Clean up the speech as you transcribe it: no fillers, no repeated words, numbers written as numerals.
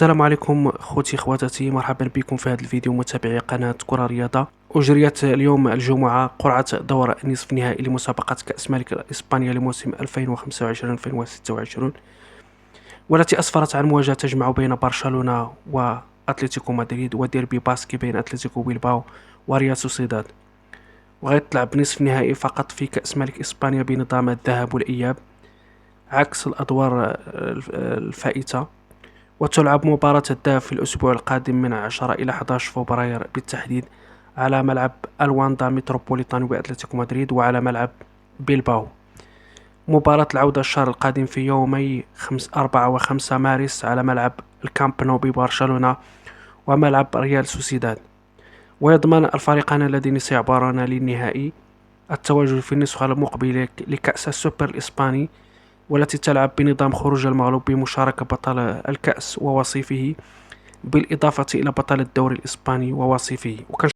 السلام عليكم خوتي خواتاتي، مرحبا بكم في هذا الفيديو متابعي قناة كرة رياضة. أجريت اليوم الجمعة قرعة دور نصف نهائي لمسابقة كأس ملك إسبانيا لموسم 2025-2026، والتي أسفرت عن مواجهة تجمع بين برشلونة وأتلتيكو مدريد وديربي باسكي بين أتلتيكو بيلباو وريال سوسيداد. وغيتلعب نصف نهائي فقط في كأس ملك إسبانيا بنظام الذهاب والإياب عكس الأدوار الفائتة، وتلعب مباراة الذهاب في الأسبوع القادم من 10 إلى 11 فبراير بالتحديد على ملعب الواندا متروبوليتانو بأتلتيكو مدريد وعلى ملعب بيلباو. مباراة العودة الشهر القادم في يومي 4 و5 مارس على ملعب الكامب نو ببرشلونة وملعب ريال سوسيداد. ويضمن الفريقان اللذين سيعبران للنهائي التواجد في النسخة المقبلة لكأس السوبر الإسباني، والتي تلعب بنظام خروج المغلوب بمشاركة بطل الكأس ووصيفه بالإضافة إلى بطل الدوري الإسباني ووصيفه.